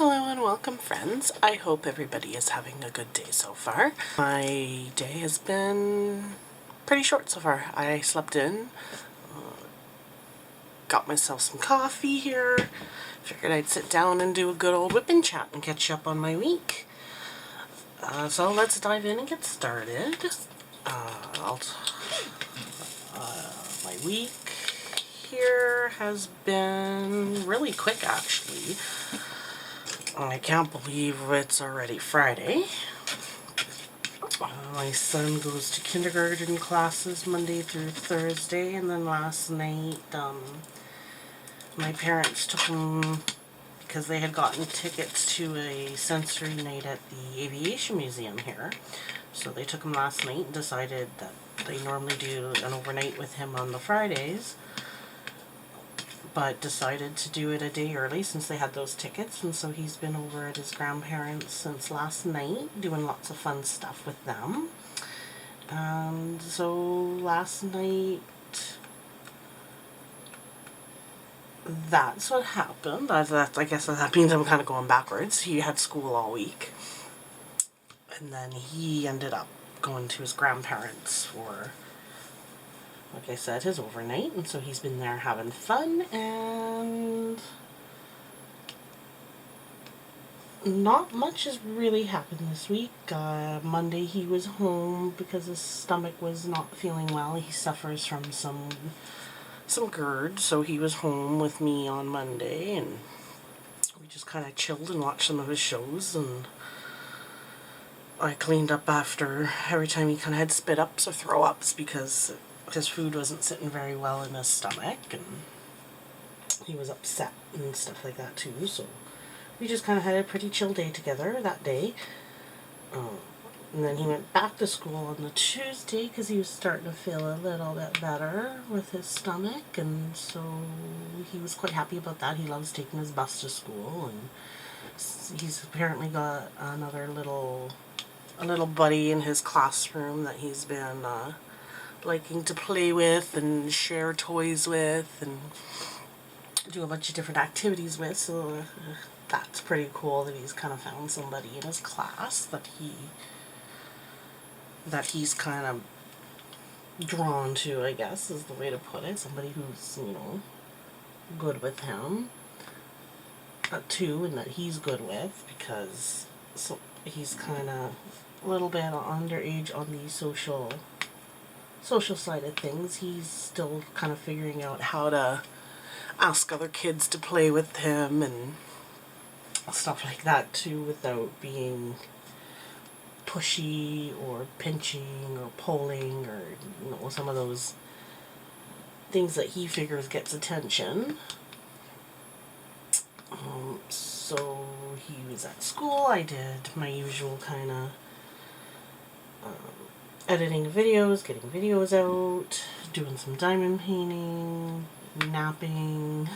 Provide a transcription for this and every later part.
Hello and welcome, friends. I hope everybody is having a good day so far. My day has been pretty short so far. I slept in, got myself some coffee here, figured I'd sit down and do a good old whip and chat and catch up on my week. So let's dive in and get started. My week here has been really quick, actually. I can't believe it's already Friday. My son goes to kindergarten classes Monday through Thursday, and then last night my parents took him because they had gotten tickets to a sensory night at the Aviation Museum here. So they took him last night and decided that they normally do an overnight with him on the Fridays, but decided to do it a day early since they had those tickets, and so he's been over at his grandparents since last night doing lots of fun stuff with them. And so last night, that's what happened. I guess that means I'm kind of going backwards. He had school all week, and then he ended up going to his grandparents for, like I said, his overnight, and so he's been there having fun, and not much has really happened this week. Monday he was home because his stomach was not feeling well. He suffers from some GERD, so he was home with me on Monday, and we just kind of chilled and watched some of his shows, and I cleaned up after every time he kind of had spit ups or throw ups because his food wasn't sitting very well in his stomach, and he was upset and stuff like that too, so we just kind of had a pretty chill day together that day. And then he went back to school on the Tuesday because he was starting to feel a little bit better with his stomach, and so he was quite happy about that. He loves taking his bus to school, and he's apparently got a little buddy in his classroom that he's been liking to play with and share toys with and do a bunch of different activities with, so that's pretty cool that he's kind of found somebody in his class that he's kind of drawn to, I guess is the way to put it. Somebody who's, good with him too, and that he's good with, because he's kind of a little bit underage on the social side of things. He's still kind of figuring out how to ask other kids to play with him and stuff like that too, without being pushy or pinching or pulling or some of those things that he figures gets attention. So he was at school. I did my usual kind of editing videos, getting videos out, doing some diamond painting, napping,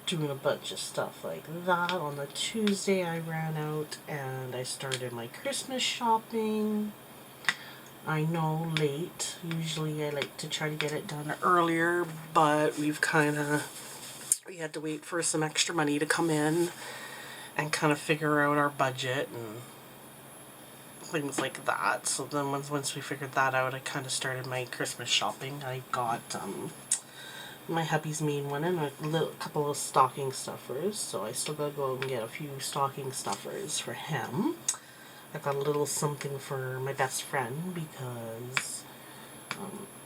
doing a bunch of stuff like that. On the Tuesday I ran out and I started my Christmas shopping. I know, late. Usually I like to try to get it done earlier, but we had to wait for some extra money to come in and kind of figure out our budget and things like that. So then once we figured that out, I kind of started my Christmas shopping. I got my hubby's main one and a couple of stocking stuffers, so I still gotta go out and get a few stocking stuffers for him. I got a little something for my best friend because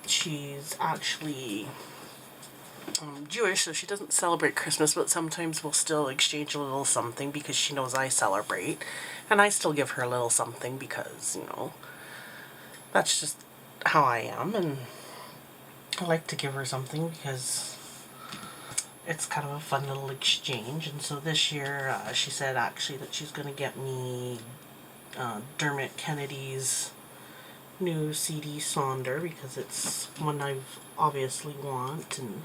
she's actually Jewish, so she doesn't celebrate Christmas, but sometimes we'll still exchange a little something because she knows I celebrate, and I still give her a little something because, that's just how I am, and I like to give her something because it's kind of a fun little exchange. And so this year she said actually that she's going to get me Dermot Kennedy's new CD Sonder because it's one I've obviously want and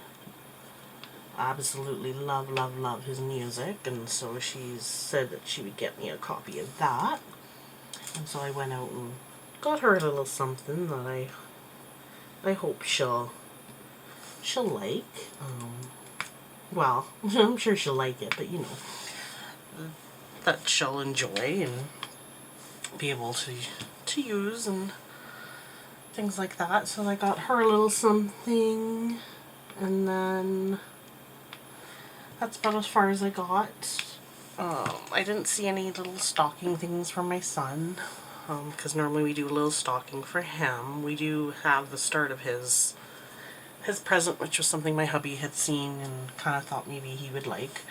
absolutely love his music, and so she said that she would get me a copy of that. And so I went out and got her a little something that I hope she'll she'll like. Well, I'm sure she'll like it, but you know, that she'll enjoy and be able to use and things like that. So I got her a little something, and then that's about as far as I got. I didn't see any little stocking things for my son, because normally we do a little stocking for him. We do have the start of his present, which was something my hubby had seen and kind of thought maybe he would like.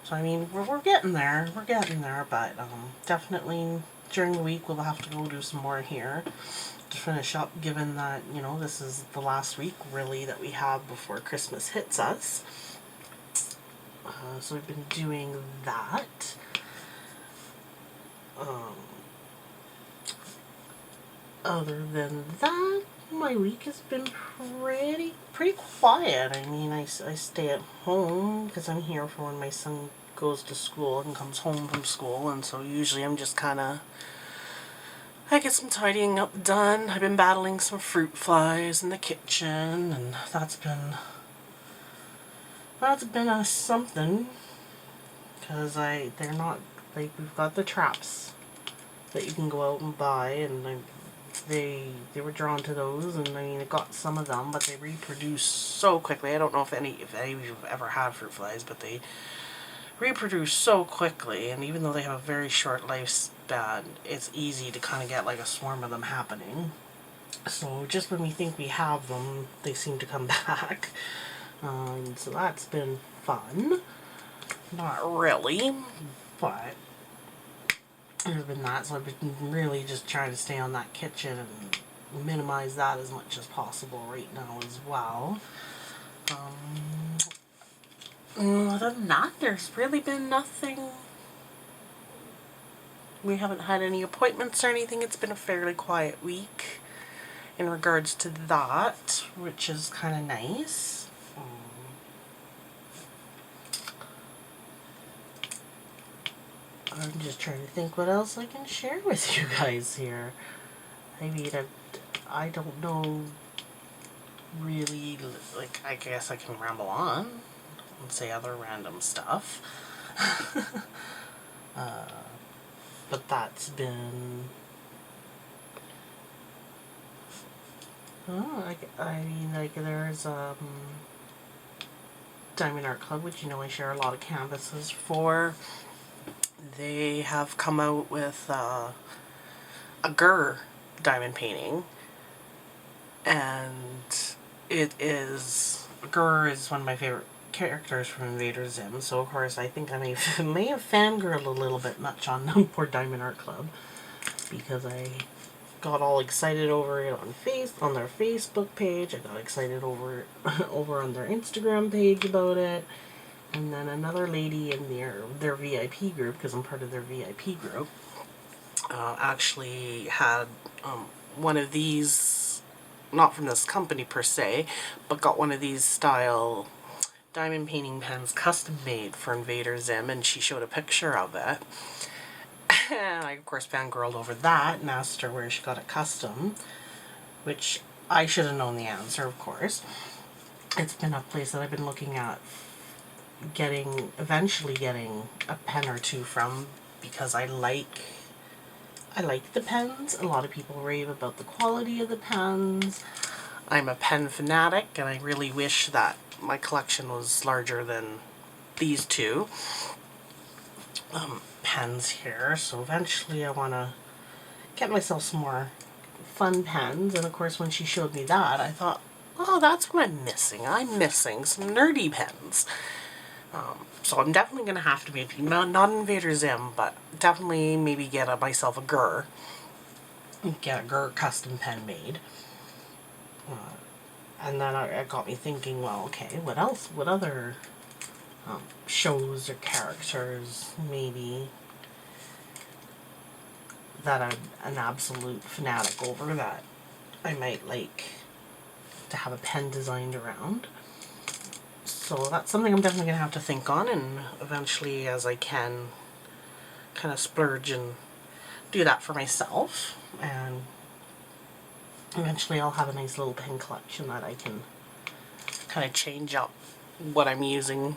So I mean, we're getting there, but definitely during the week we'll have to go do some more here to finish up, given that, you know, this is the last week really that we have before Christmas hits us. So we've been doing that. Other than that, my week has been pretty quiet. I mean, I stay at home because I'm here for when my son goes to school and comes home from school, and so usually I'm just kind of, I get some tidying up done. I've been battling some fruit flies in the kitchen, and that's been a something, because they're not, like, we've got the traps that you can go out and buy, and they were drawn to those, and I mean, I got some of them, but they reproduce so quickly. I don't know if any of you have ever had fruit flies, but they reproduce so quickly, and even though they have a very short lifespan, it's easy to kind of get like a swarm of them happening. So just when we think we have them, they seem to come back. So that's been fun. Not really, but there's been that, so I've been really just trying to stay on that kitchen and minimize that as much as possible right now as well. Other than that, there's really been nothing. We haven't had any appointments or anything. It's been a fairly quiet week in regards to that, which is kind of nice. I'm just trying to think what else I can share with you guys here. I mean, I don't know really, like, I guess I can ramble on and say other random stuff. But that's been, I mean, like, there's Diamond Art Club, which, you know, I share a lot of canvases for. They have come out with a Gur diamond painting, and Gur is one of my favorite characters from Invader Zim, so of course I think I may have fangirled a little bit much on them for Diamond Art Club, because I got all excited over it on their Facebook page. I got excited over on their Instagram page about it. And then another lady in their VIP group, because I'm part of their VIP group, actually had one of these, not from this company per se, but got one of these style diamond painting pens custom made for Invader Zim, and she showed a picture of it. And I, of course, fangirled over that and asked her where she got it custom, which I should have known the answer, of course. It's been a place that I've been looking at eventually getting a pen or two from, because I like the pens. A lot of people rave about the quality of the pens. I'm a pen fanatic, and I really wish that my collection was larger than these two pens here. So eventually I want to get myself some more fun pens, and of course when she showed me that, I thought, oh, that's what I'm missing. I'm missing some nerdy pens. So I'm definitely going to have to maybe, not Invader Zim, but definitely maybe get myself a Gur. Get a Gur custom pen made. And then it got me thinking, well, okay, what else? What other shows or characters maybe that I'm an absolute fanatic over that I might like to have a pen designed around? So that's something I'm definitely going to have to think on, and eventually, as I can, kind of splurge and do that for myself, and eventually I'll have a nice little pen collection that I can kind of change up what I'm using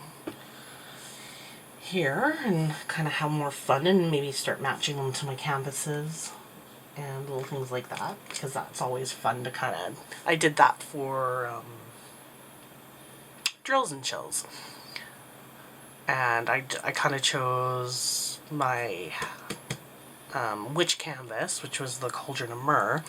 here and kind of have more fun and maybe start matching them to my canvases and little things like that, because that's always fun to kind of, I did that for drills and chills, and I kind of chose my witch canvas, which was the Cauldron of Myrrh,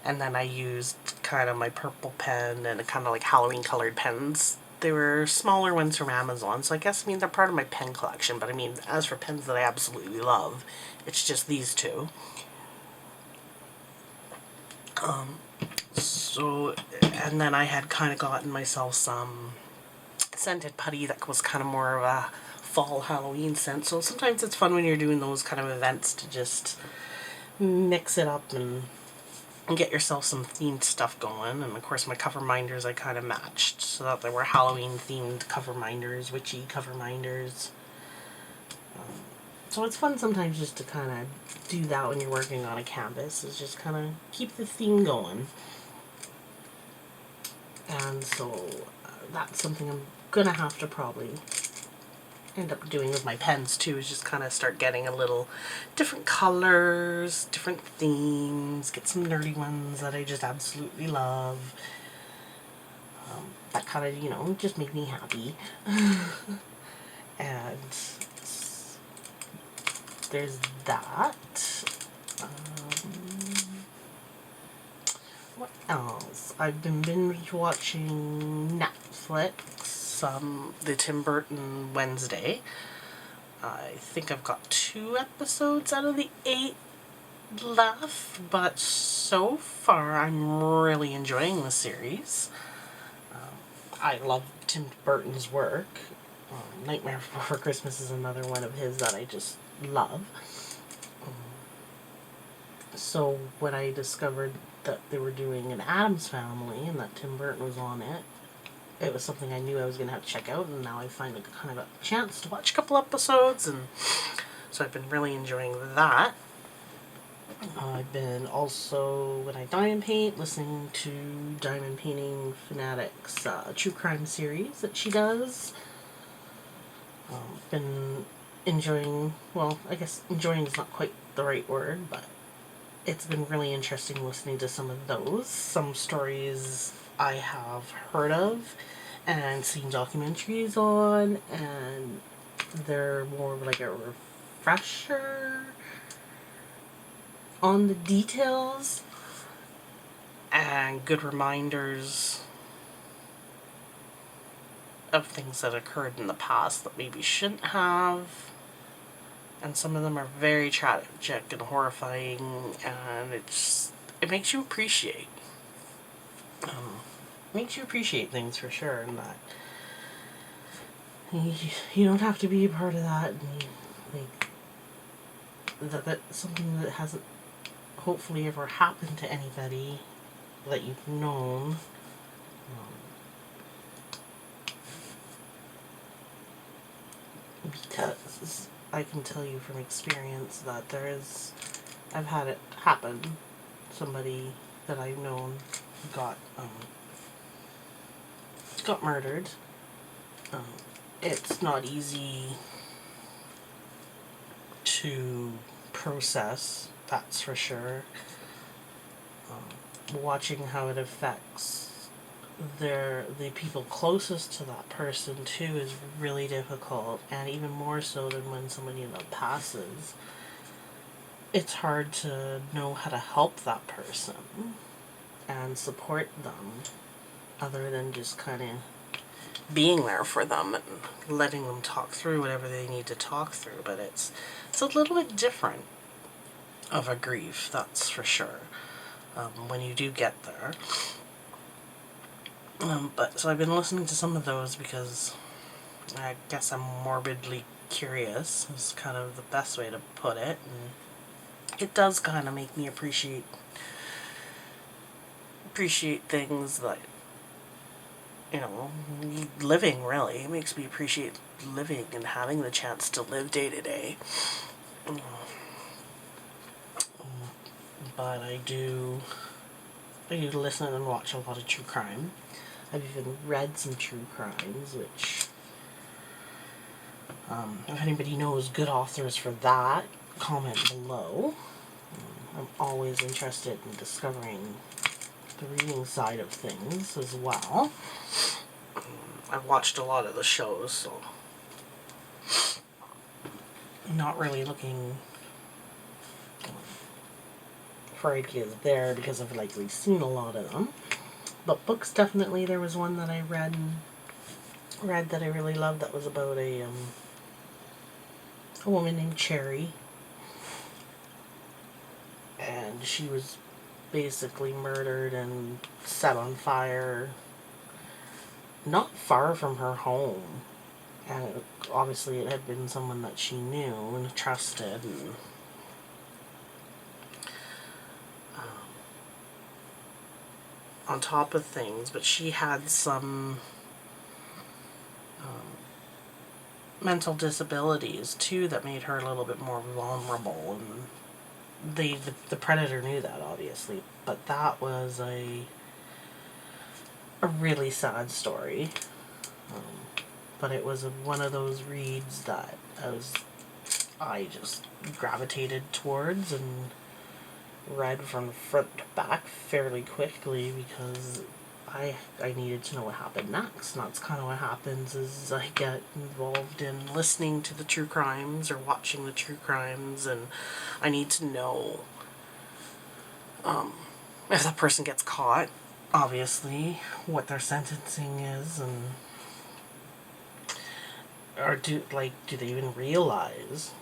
and then I used kind of my purple pen and kind of like Halloween colored pens. They were smaller ones from Amazon, so I guess, I mean, they're part of my pen collection, but I mean, as for pens that I absolutely love, it's just these two. So, and then I had kind of gotten myself some scented putty that was kind of more of a fall Halloween scent, so sometimes it's fun when you're doing those kind of events to just mix it up and get yourself some themed stuff going. And of course my cover minders I kind of matched so that there were Halloween themed cover minders, witchy cover minders. So it's fun sometimes just to kind of do that when you're working on a canvas, is just kind of keep the theme going. And so that's something I'm gonna have to probably end up doing with my pens too, is just kind of start getting a little different colors, different themes, get some nerdy ones that I just absolutely love. That kind of, you know, just make me happy. And there's that. What else? I've been binge watching Netflix, the Tim Burton Wednesday. I think I've got 2 episodes out of the 8 left, but so far I'm really enjoying the series. I love Tim Burton's work. Nightmare Before Christmas is another one of his that I just love. So when I discovered that they were doing an Addams Family and that Tim Burton was on it, it was something I knew I was going to have to check out, and now I finally kind of got a chance to watch a couple episodes, and so I've been really enjoying that. I've been also, when I diamond paint, listening to Diamond Painting Fanatic's true crime series that she does. Been enjoying, well, I guess enjoying is not quite the right word, but it's been really interesting listening to some of those. Some stories I have heard of and seen documentaries on, and they're more like a refresher on the details and good reminders of things that occurred in the past that maybe shouldn't have. And some of them are very tragic and horrifying, and it makes you appreciate. Makes you appreciate things for sure, and that you don't have to be a part of that, and like that's something that hasn't hopefully ever happened to anybody that you've known. Because I can tell you from experience that I've had it happen. Somebody that I've known got murdered. It's not easy to process, that's for sure. Watching how it affects the people closest to that person too is really difficult, and even more so than when somebody that passes. It's hard to know how to help that person and support them other than just kind of being there for them and letting them talk through whatever they need to talk through. But it's a little bit different of a grief, that's for sure, when you do get there. But so I've been listening to some of those because I guess I'm morbidly curious is kind of the best way to put it, and it does kind of make me appreciate things like, you know, living. Really, it makes me appreciate living and having the chance to live day to day. But I do listen and watch a lot of true crime. I've even read some true crimes, which, if anybody knows good authors for that, comment below. I'm always interested in discovering the reading side of things as well. I've watched a lot of the shows, so I'm not really looking for ideas there because I've likely seen a lot of them. But books, definitely, there was one that I read that I really loved that was about a woman named Cherry, and she was basically murdered and set on fire not far from her home, and obviously it had been someone that she knew and trusted, and on top of things, but she had some mental disabilities too that made her a little bit more vulnerable, and the predator knew that, obviously, but that was a really sad story. But it was one of those reads that I just gravitated towards and read from front to back fairly quickly because I needed to know what happened next. And that's kind of what happens is I get involved in listening to the true crimes or watching the true crimes, and I need to know if that person gets caught, obviously, what their sentencing is, and or do they even realize?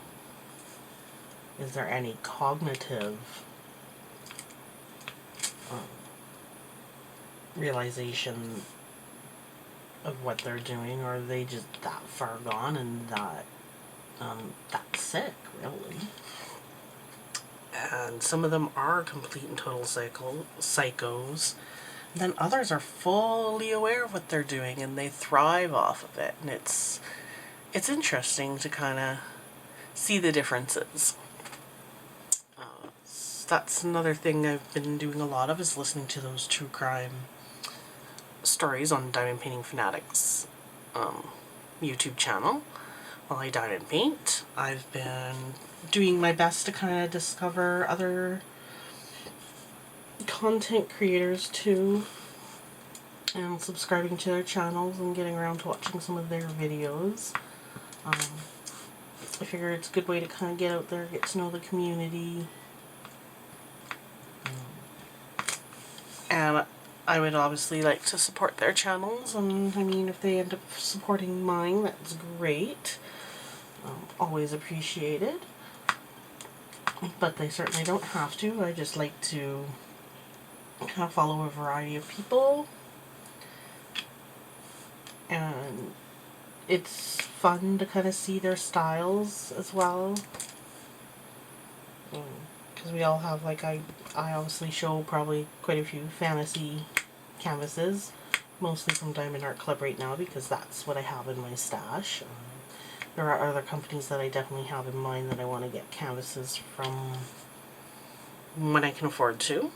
Is there any cognitive realization of what they're doing, or are they just that far gone and that sick, really? And some of them are complete and total psychos. Then others are fully aware of what they're doing and they thrive off of it, and it's interesting to kind of see the differences. That's another thing I've been doing a lot of, is listening to those true crime stories on Diamond Painting Fanatics YouTube channel while I diamond paint. I've been doing my best to kind of discover other content creators too, and subscribing to their channels and getting around to watching some of their videos. I figure it's a good way to kind of get out there, get to know the community. And I would obviously like to support their channels, and I mean, if they end up supporting mine, that's great. Always appreciated. But they certainly don't have to. I just like to kind of follow a variety of people. And it's fun to kind of see their styles as well. Because we all have, like, I obviously show probably quite a few fantasy canvases, mostly from Diamond Art Club right now because that's what I have in my stash. There are other companies that I definitely have in mind that I want to get canvases from when I can afford to.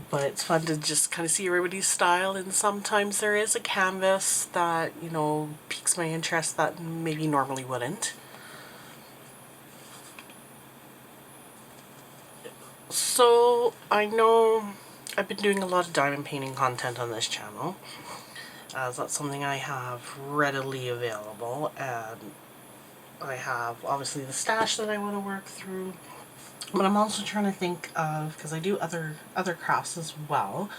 But it's fun to just kind of see everybody's style, and sometimes there is a canvas that, you know, piques my interest that maybe normally wouldn't. So I know I've been doing a lot of diamond painting content on this channel, as that's something I have readily available, and I have obviously the stash that I want to work through. But I'm also trying to think of, because I do other crafts as well,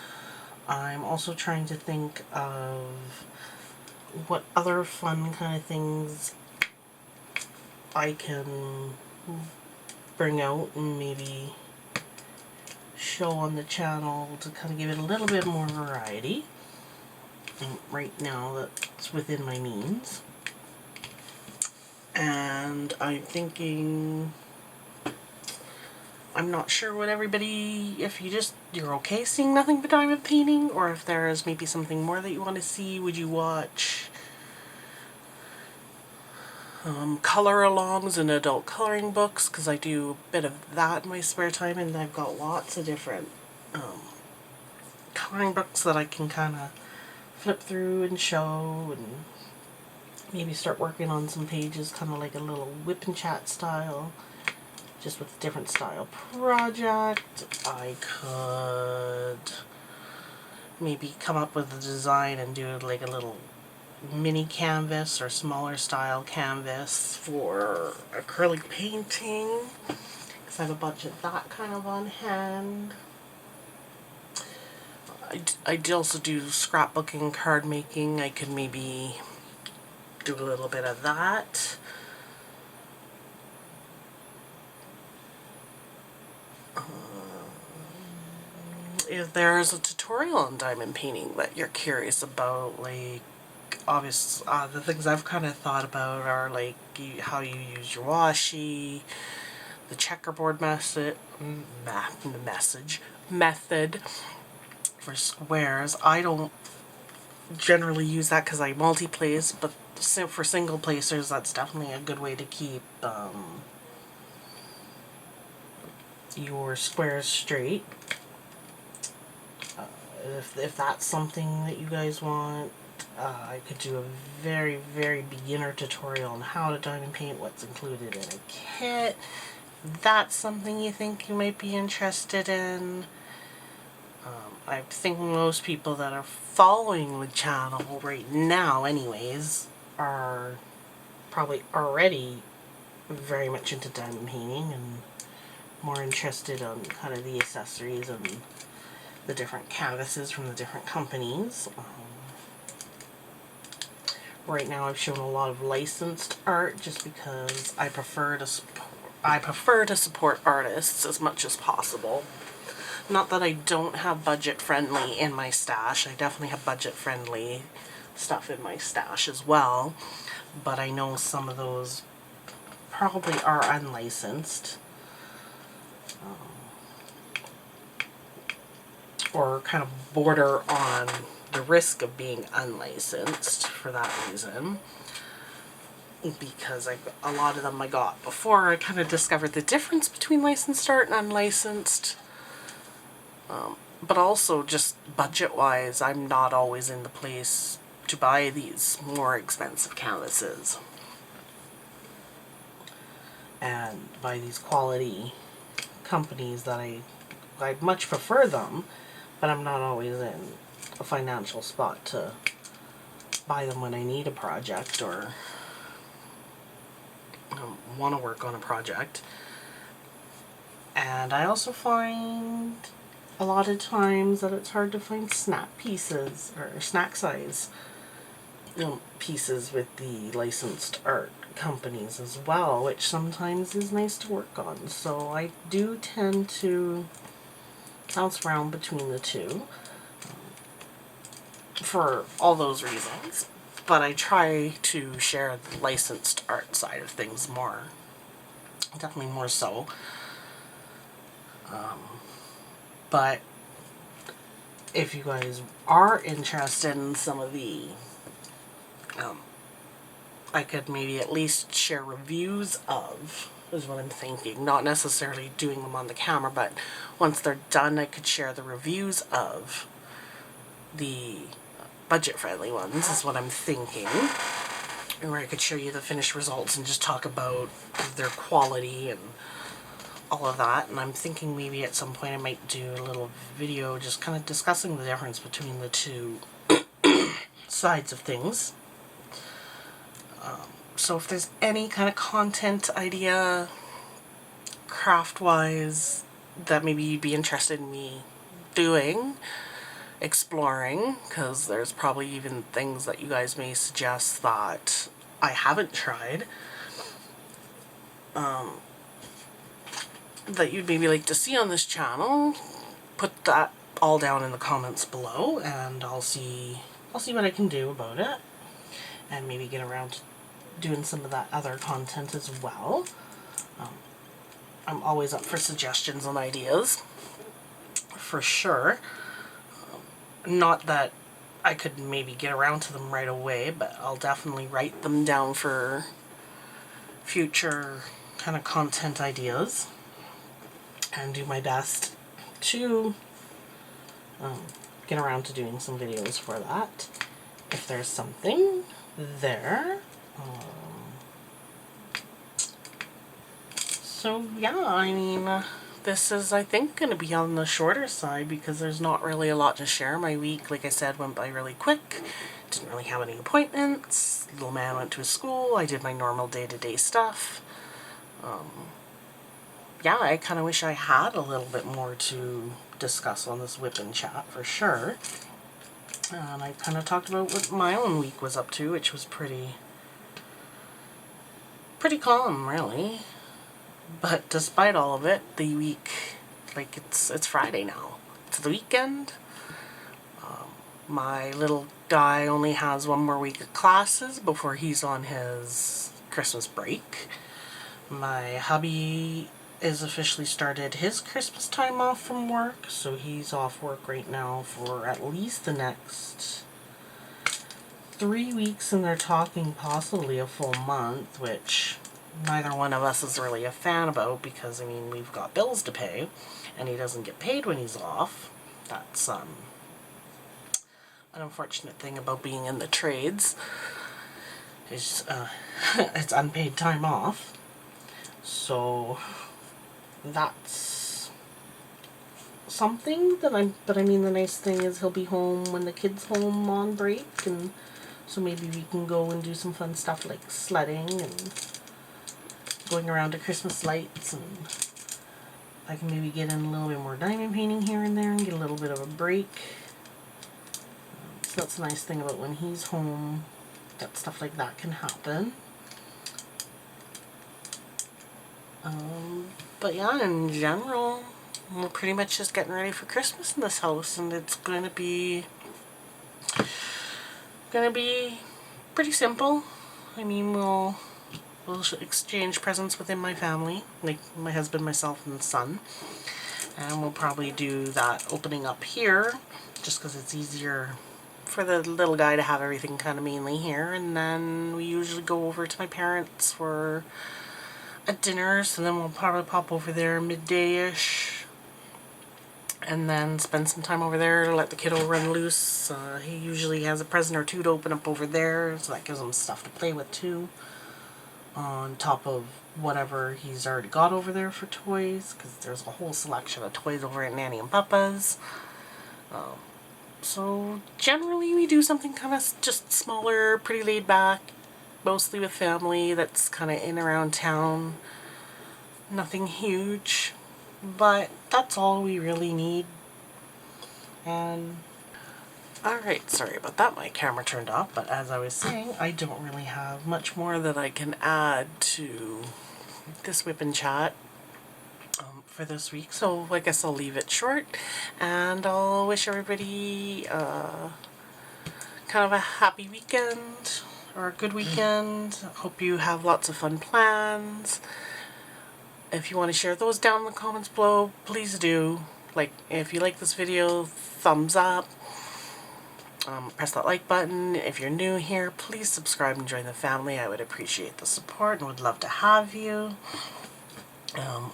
I'm also trying to think of what other fun kind of things I can bring out and maybe show on the channel to kind of give it a little bit more variety. And right now that's within my means. And I'm thinking, I'm not sure what everybody, if you're okay seeing nothing but diamond painting, or if there's maybe something more that you want to see. Would you watch color alongs and adult coloring books, because I do a bit of that in my spare time, and I've got lots of different coloring books that I can kind of flip through and show, and maybe start working on some pages, kind of like a little whip and chat style, just with a different style project. I could maybe come up with a design and do like a little mini canvas or smaller style canvas for acrylic painting, because I have a bunch of that kind of on hand. I also do scrapbooking, card making. I could maybe do a little bit of that. If there's a tutorial on diamond painting that you're curious about, like, obvious, the things I've kind of thought about are like how you use your washi, the checkerboard method for squares. I don't generally use that because I multi-place, but for single placers, that's definitely a good way to keep your squares straight. If that's something that you guys want, I could do a very, very beginner tutorial on how to diamond paint, what's included in a kit. If that's something you think you might be interested in. I think most people that are following the channel right now anyways are probably already very much into diamond painting and more interested in kind of the accessories and the different canvases from the different companies. Right now I've shown a lot of licensed art just because I prefer to support artists as much as possible. Not that I don't have budget-friendly in my stash. I definitely have budget-friendly stuff in my stash as well. But I know some of those probably are unlicensed. Or kind of border on the risk of being unlicensed for that reason. Because a lot of them I got before I kind of discovered the difference between licensed art and unlicensed. But also just budget-wise, I'm not always in the place to buy these more expensive canvases and buy these quality companies that I much prefer them, but I'm not always in a financial spot to buy them when I need a project or want to work on a project. And I also find a lot of times that it's hard to find snap pieces or snack size pieces with the licensed art companies as well, which sometimes is nice to work on. So I do tend to bounce around between the two for all those reasons, but I try to share the licensed art side of things more, definitely more so. But if you guys are interested in some of the, I could maybe at least share reviews of, is what I'm thinking. Not necessarily doing them on the camera, but once they're done, I could share the reviews of the budget-friendly ones, is what I'm thinking. Where I could show you the finished results and just talk about their quality and all of that. And I'm thinking maybe at some point I might do a little video just kind of discussing the difference between the two sides of things. So if there's any kind of content idea, craft-wise, that maybe you'd be interested in me doing, exploring, because there's probably even things that you guys may suggest that I haven't tried, that you'd maybe like to see on this channel, put that all down in the comments below, and I'll see what I can do about it, and maybe get around to doing some of that other content as well. I'm always up for suggestions and ideas, for sure. Not that I could maybe get around to them right away, but I'll definitely write them down for future kind of content ideas and do my best to get around to doing some videos for that. If there's something there. So yeah, I mean, this is, I think, going to be on the shorter side because there's not really a lot to share. My week, like I said, went by really quick. Didn't really have any appointments. Little man went to his school. I did my normal day-to-day stuff. Yeah, I kind of wish I had a little bit more to discuss on this whip and chat for sure. And I kind of talked about what my own week was up to, which was pretty calm, really. But despite all of it, the week, like it's Friday now. It's the weekend. My little guy only has one more week of classes before he's on his Christmas break. My hubby is officially started his Christmas time off from work, so he's off work right now for at least the next 3 weeks, and they're talking possibly a full month, which neither one of us is really a fan about because, I mean, we've got bills to pay, and he doesn't get paid when he's off. That's an unfortunate thing about being in the trades. It's unpaid time off. So that's something that I mean, the nice thing is he'll be home when the kid's home on break, and so maybe we can go and do some fun stuff like sledding and going around to Christmas lights, and I can maybe get in a little bit more diamond painting here and there and get a little bit of a break. So that's the nice thing about when he's home, that stuff like that can happen. But yeah, in general, we're pretty much just getting ready for Christmas in this house, and it's gonna be pretty simple. I mean, we'll exchange presents within my family, like my husband, myself, and son, and we'll probably do that opening up here, just because it's easier for the little guy to have everything kind of mainly here, and then we usually go over to my parents for a dinner, so then we'll probably pop over there midday-ish and then spend some time over there to let the kiddo run loose. He usually has a present or two to open up over there, so that gives him stuff to play with too, on top of whatever he's already got over there for toys, because there's a whole selection of toys over at Nanny and Papa's. So generally we do something kind of just smaller, pretty laid back, mostly with family that's kind of in around town. Nothing huge, but that's all we really need. And alright, sorry about that, my camera turned off, but as I was saying, I don't really have much more that I can add to this whip and chat for this week, so I guess I'll leave it short, and I'll wish everybody kind of a happy weekend, or a good weekend. Hope you have lots of fun plans. If you want to share those down in the comments below, please do. Like, if you like this video, thumbs up. Press that like button. If you're new here, please subscribe and join the family. I would appreciate the support and would love to have you.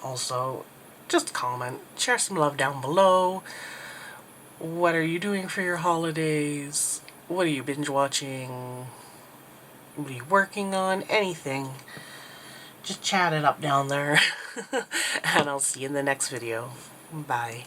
Also, just comment, share some love down below. What are you doing for your holidays? What are you binge watching? What are you working on? Anything. Just chat it up down there. And I'll see you in the next video. Bye.